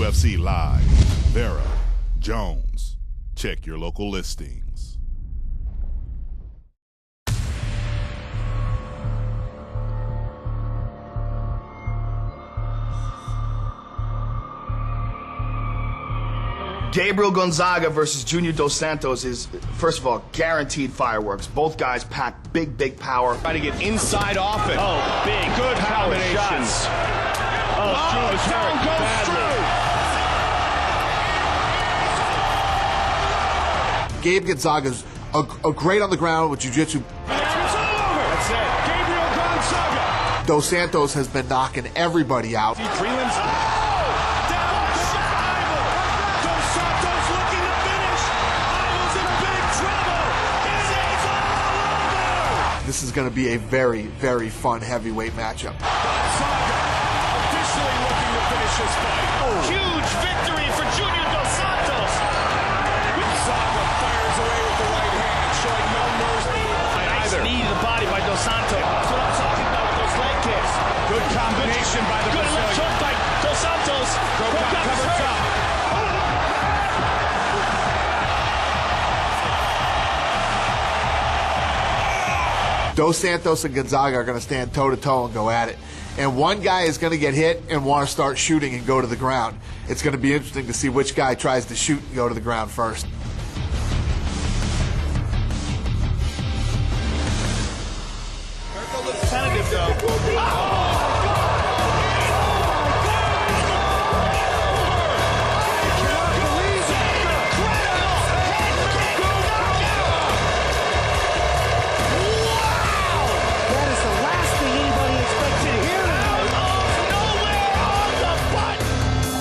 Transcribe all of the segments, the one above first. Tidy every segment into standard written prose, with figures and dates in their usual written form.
UFC Live. Vera, Jones. Check your local listings. Gabriel Gonzaga versus Junior Dos Santos is, first of all, guaranteed fireworks. Both guys pack big power. Try to get inside off it. Oh, big. Good power combinations. shots. Oh, down goes Drew. Gabe Gonzaga's a great on the ground with jiu-jitsu. That's it. Gabriel Gonzaga. Dos Santos has been knocking everybody out. Freeland's This is going to be a very fun heavyweight matchup. Gonzaga officially looking to finish this fight. Huge victory for Junior Dos Santos. Gonzaga fires away with the right hand, showing no mercy. Nice knee to the body by Dos Santos. That's what I'm talking about with those leg kicks. Good combination by the Good left Brazilian. hook by Dos Santos. Krokop covers up. Dos Santos and Gonzaga are going to stand toe-to-toe and go at it. And one guy is going to get hit and want to start shooting and go to the ground. It's going to be interesting to see which guy tries to shoot and go to the ground first. Tentative, though.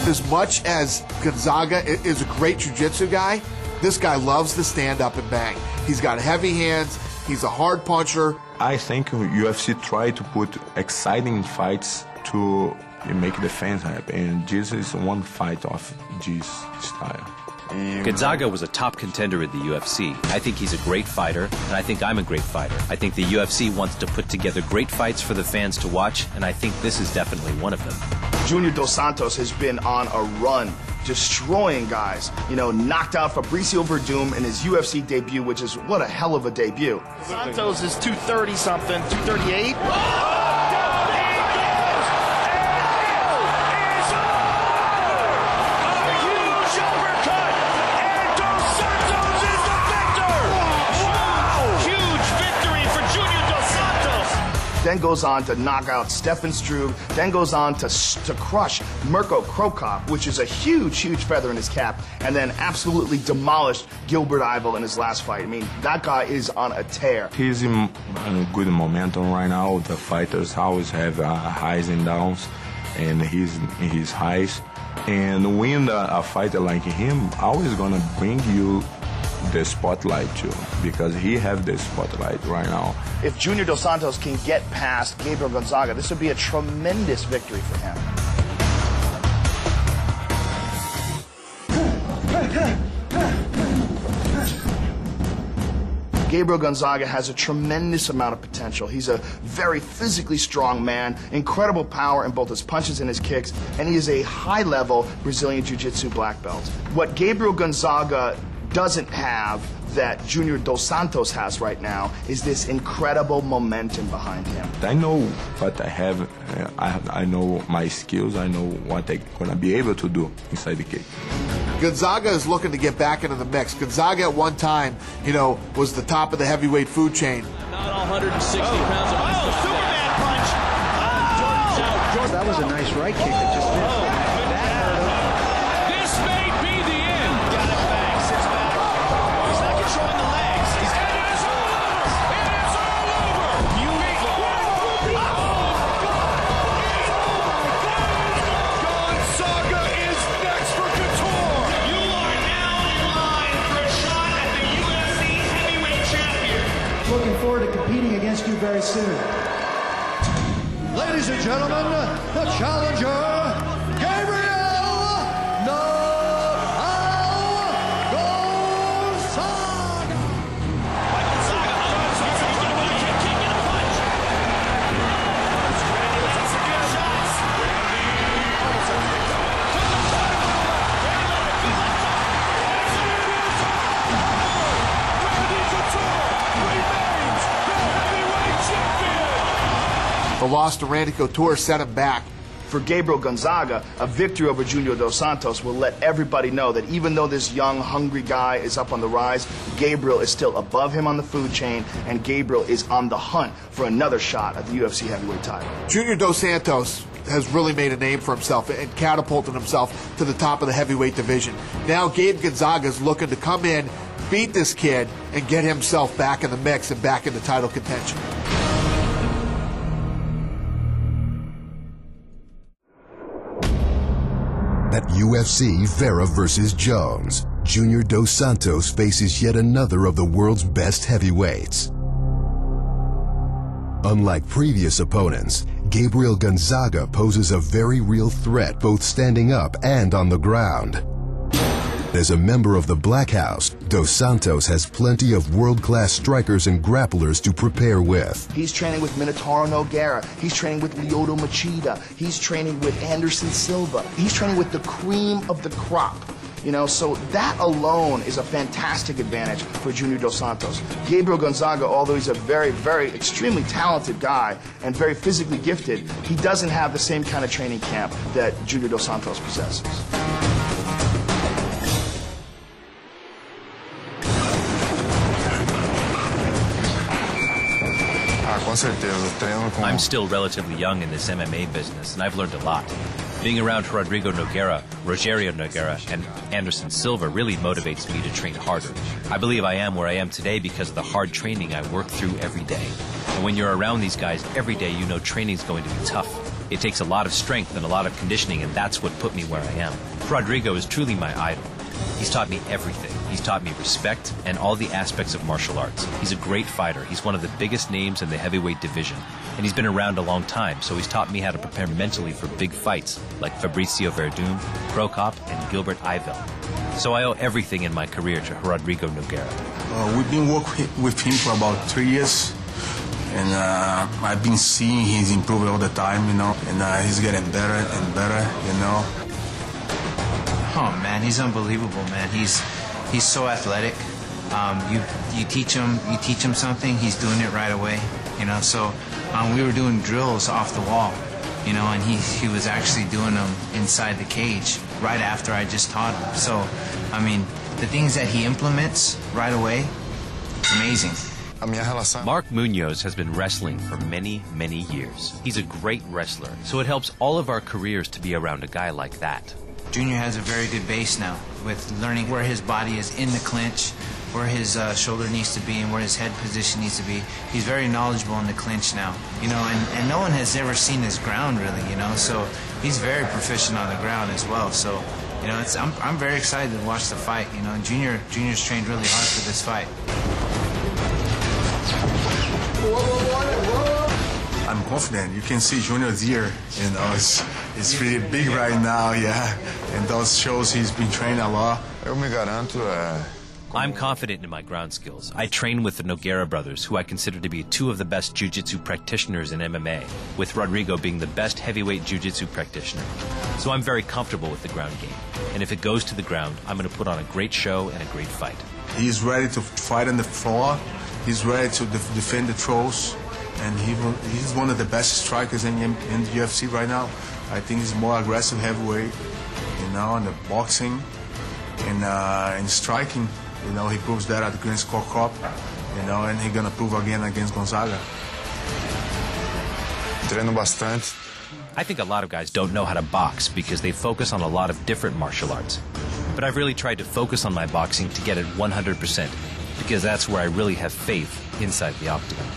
As much as Gonzaga is a great jiu-jitsu guy, this guy loves to stand up and bang. He's got heavy hands. He's a hard puncher. I think UFC try to put exciting fights to make the fans happy, and this is one fight of this style. Gonzaga was a top contender in the UFC. I think he's a great fighter, and I think I'm a great fighter. I think the UFC wants to put together great fights for the fans to watch, and I think this is definitely one of them. Junior Dos Santos has been on a run, destroying guys. You know, knocked out Fabricio Verdum in his UFC debut, which is what a hell of a debut. Santos is 230-something, 238. Then goes on to knock out Stefan Struve, then goes on to crush Mirko Krokop, which is a huge feather in his cap, and then absolutely demolished Gilbert Yvel in his last fight. I mean, that guy is on a tear. He's in good momentum right now. The fighters always have highs and downs, and he's in his highs. And win a fighter like him, always gonna bring you the spotlight too, because he have the spotlight right now. If Junior Dos Santos can get past Gabriel Gonzaga, this would be a tremendous victory for him. Gabriel Gonzaga has a tremendous amount of potential. He's a very physically strong man, incredible power in both his punches and his kicks, and he is a high-level Brazilian Jiu-Jitsu black belt. What Gabriel Gonzaga doesn't have that Junior Dos Santos has right now is this incredible momentum behind him. I know what I have. I know my skills. I know what I'm gonna be able to do inside the cage. Gonzaga is looking to get back into the mix. Gonzaga at one time, you know, was the top of the heavyweight food chain. Not all 160 pounds of Superman punch. Oh! That was a nice right kick that just missed. This may be the end. Got it back, sits back. He's not controlling the legs. He's got it. It's all over. It is all over. Beautiful. Gonzaga is next for Couture. You are now in line for a shot at the UFC heavyweight champion. Looking forward to competing against you very soon. Ladies and gentlemen, the challenger, Gabriel Gonzaga. loss to Randy Couture set him back. For Gabriel Gonzaga, a victory over Junior Dos Santos will let everybody know that even though this young, hungry guy is up on the rise, Gabriel is still above him on the food chain, and Gabriel is on the hunt for another shot at the UFC heavyweight title. Junior Dos Santos has really made a name for himself and catapulted himself to the top of the heavyweight division. Now Gabe Gonzaga is looking to come in, beat this kid, and get himself back in the mix and back into title contention. At UFC Vera versus Jones, Junior Dos Santos faces yet another of the world's best heavyweights. Unlike previous opponents, Gabriel Gonzaga poses a very real threat both standing up and on the ground. As a member of the Black House, Dos Santos has plenty of world-class strikers and grapplers to prepare with. He's training with Minotauro Nogueira. He's training with Lyoto Machida. He's training with Anderson Silva. He's training with the cream of the crop. You know, so that alone is a fantastic advantage for Junior Dos Santos. Gabriel Gonzaga, although he's a very, very extremely talented guy and very physically gifted, he doesn't have the same kind of training camp that Junior Dos Santos possesses. I'm still relatively young in this MMA business, and I've learned a lot. Being around Rodrigo Nogueira, Rogerio Nogueira, and Anderson Silva really motivates me to train harder. I believe I am where I am today because of the hard training I work through every day. And when you're around these guys every day, you know training's going to be tough. It takes a lot of strength and a lot of conditioning, and that's what put me where I am. Rodrigo is truly my idol. He's taught me everything. He's taught me respect and all the aspects of martial arts. He's a great fighter. He's one of the biggest names in the heavyweight division. And he's been around a long time, so he's taught me how to prepare mentally for big fights like Fabricio Verdum, Cro Cop, and Gilbert Ivel. So I owe everything in my career to Rodrigo Nogueira. We've been working with him for about 3 years. And I've been seeing he's improving all the time, you know. And he's getting better and better, you know. Oh man, he's unbelievable, man. He's so athletic. You teach him something, he's doing it right away. You know, so we were doing drills off the wall, you know, and he was actually doing them inside the cage right after I just taught him. So, I mean, the things that he implements right away, it's amazing. Mark Munoz has been wrestling for many, many years. He's a great wrestler, so it helps all of our careers to be around a guy like that. Junior has a very good base now with learning where his body is in the clinch, where his shoulder needs to be, and where his head position needs to be. He's very knowledgeable in the clinch now, you know, and no one has ever seen his ground really, you know, so he's very proficient on the ground as well. So, you know, I'm very excited to watch the fight. You know, Junior's trained really hard for this fight. I'm confident. You can see Junior's here, you know, it's really big right now, yeah. And those shows he's been training a lot. I'm confident in my ground skills. I train with the Nogueira brothers, who I consider to be two of the best jiu-jitsu practitioners in MMA, with Rodrigo being the best heavyweight jiu-jitsu practitioner. So I'm very comfortable with the ground game. And if it goes to the ground, I'm going to put on a great show and a great fight. He's ready to fight on the floor. He's ready to defend the throws. And he's one of the best strikers in the UFC right now. I think he's more aggressive heavyweight, you know, in the boxing and in striking. You know, he proves that against Cro Cop, you know, and he's gonna prove again against Gonzaga. I think a lot of guys don't know how to box because they focus on a lot of different martial arts. But I've really tried to focus on my boxing to get it 100%, because that's where I really have faith inside the octagon.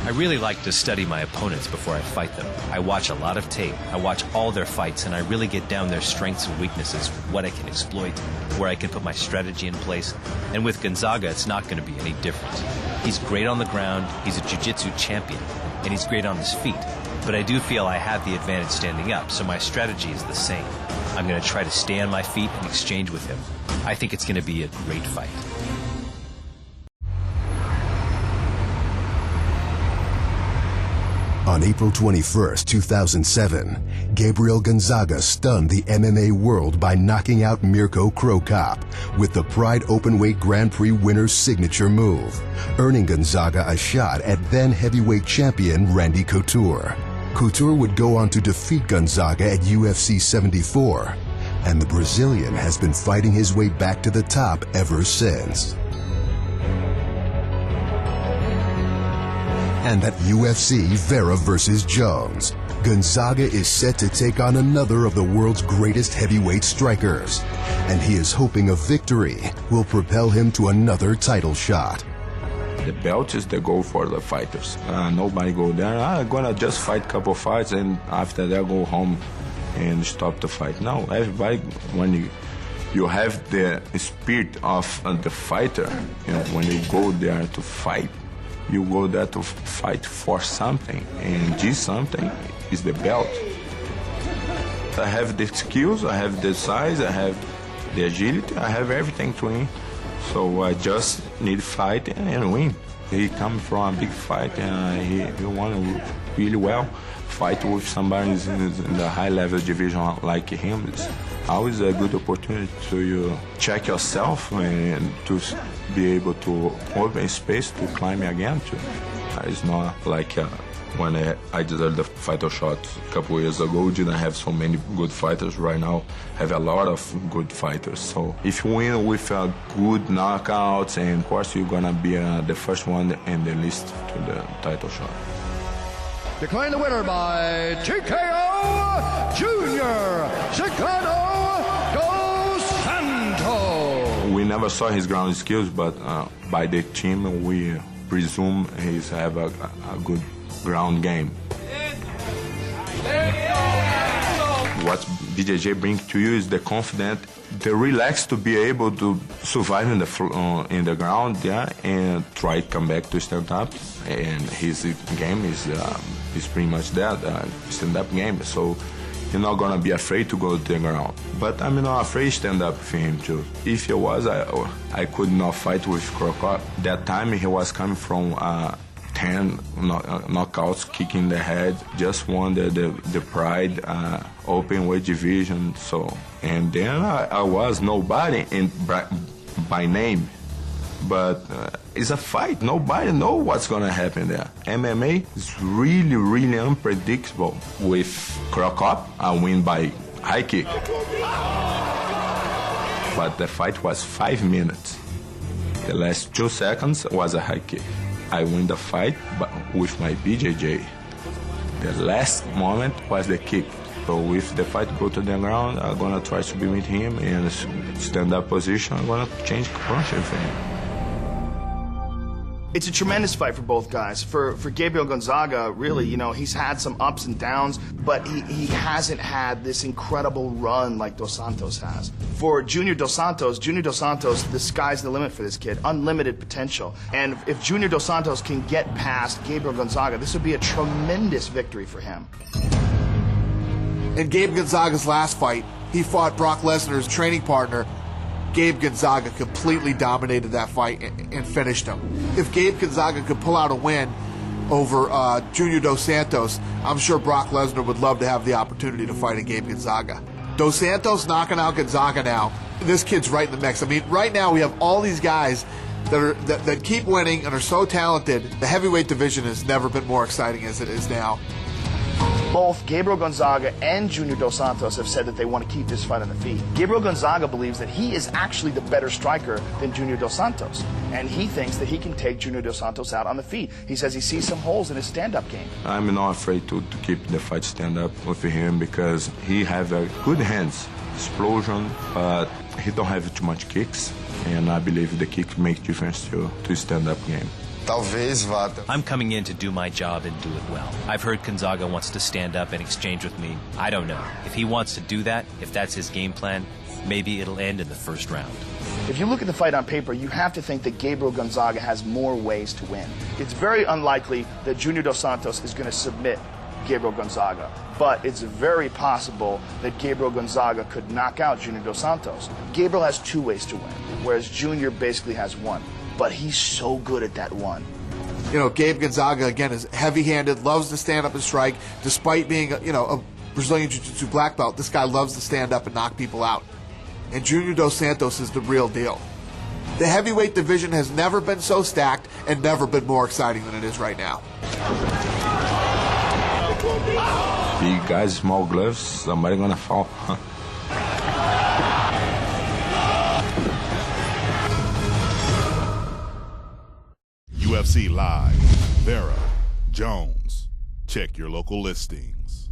I really like to study my opponents before I fight them. I watch a lot of tape, I watch all their fights, and I really get down their strengths and weaknesses, what I can exploit, where I can put my strategy in place. And with Gonzaga, it's not going to be any different. He's great on the ground, he's a jiu-jitsu champion, and he's great on his feet. But I do feel I have the advantage standing up, so my strategy is the same. I'm going to try to stay on my feet and exchange with him. I think it's going to be a great fight. On April 21st, 2007, Gabriel Gonzaga stunned the MMA world by knocking out Mirko Cro Cop with the Pride Openweight Grand Prix winner's signature move, earning Gonzaga a shot at then heavyweight champion Randy Couture. Couture would go on to defeat Gonzaga at UFC 74, and the Brazilian has been fighting his way back to the top ever since. And at UFC Vera versus Jones, Gonzaga is set to take on another of the world's greatest heavyweight strikers, and he is hoping a victory will propel him to another title shot. The belt is the goal for the fighters. Nobody go there, I'm gonna just fight a couple fights and after that go home and stop the fight. No, everybody, when you have the spirit of the fighter, you know, when you go there to fight, you go there to fight for something, and this something is the belt. I have the skills, I have the size, I have the agility, I have everything to win. So I just need to fight and win. He come from a big fight and he won really well. Fight with somebody in the high level division like him is always a good opportunity to check yourself and to be able to open space to climb again too. It's not like when I decided to fight a shot a couple years ago, didn't have so many good fighters. Right now have a lot of good fighters. So if you win with good knockouts, and of course you're gonna be the first one in the list to the title shot. Declaring the winner by TKO, Junior Dos Santos. We never saw his ground skills, but by the team we presume he's have a good ground game. What BJJ brings to you is the confidence, the relax to be able to survive in the ground, yeah, and try to come back to stand up. And his game is pretty much that stand-up game. So you're not gonna be afraid to go to the ground. But I'm not afraid to stand up for him too. If he was, I could not fight with Crocop. That time he was coming from 10 knockouts, kicking the head, just won the Pride open weight division. So, and then I was nobody by name, but it's a fight. Nobody knows what's gonna happen there. MMA is really, really unpredictable. With Crocop, I win by high kick, but the fight was 5 minutes. The last 2 seconds was a high kick. I win the fight with my BJJ. The last moment was the kick. So if the fight go to the ground, I'm gonna try to be with him in a stand-up position. I'm gonna change punches for him. It's a tremendous fight for both guys. For Gabriel Gonzaga, really, you know, he's had some ups and downs, but he hasn't had this incredible run like Dos Santos has. For Junior Dos Santos, the sky's the limit for this kid. Unlimited potential. And if Junior Dos Santos can get past Gabriel Gonzaga, this would be a tremendous victory for him. In Gabe Gonzaga's last fight, he fought Brock Lesnar's training partner. Gabe Gonzaga completely dominated that fight and finished him. If Gabe Gonzaga could pull out a win over Junior Dos Santos, I'm sure Brock Lesnar would love to have the opportunity to fight a Gabe Gonzaga. Dos Santos knocking out Gonzaga now. This kid's right in the mix. I mean, right now we have all these guys that keep winning and are so talented. The heavyweight division has never been more exciting as it is now. Both Gabriel Gonzaga and Junior Dos Santos have said that they want to keep this fight on the feet. Gabriel Gonzaga believes that he is actually the better striker than Junior Dos Santos, and he thinks that he can take Junior Dos Santos out on the feet. He says he sees some holes in his stand-up game. I'm not afraid to keep the fight stand-up with him because he have good hands, explosion, but he don't have too much kicks, and I believe the kick make difference to stand-up game. I'm coming in to do my job and do it well. I've heard Gonzaga wants to stand up and exchange with me. I don't know. If he wants to do that, if that's his game plan, maybe it'll end in the first round. If you look at the fight on paper, you have to think that Gabriel Gonzaga has more ways to win. It's very unlikely that Junior Dos Santos is going to submit Gabriel Gonzaga, but it's very possible that Gabriel Gonzaga could knock out Junior Dos Santos. Gabriel has 2 ways to win, whereas Junior basically has 1. But he's so good at that one. You know, Gabe Gonzaga, again, is heavy-handed, loves to stand up and strike. Despite being, a Brazilian Jiu-Jitsu black belt, this guy loves to stand up and knock people out. And Junior Dos Santos is the real deal. The heavyweight division has never been so stacked and never been more exciting than it is right now. Big guys, small gloves, somebody gonna fall. UFC Live, Vera, Jones. Check your local listings.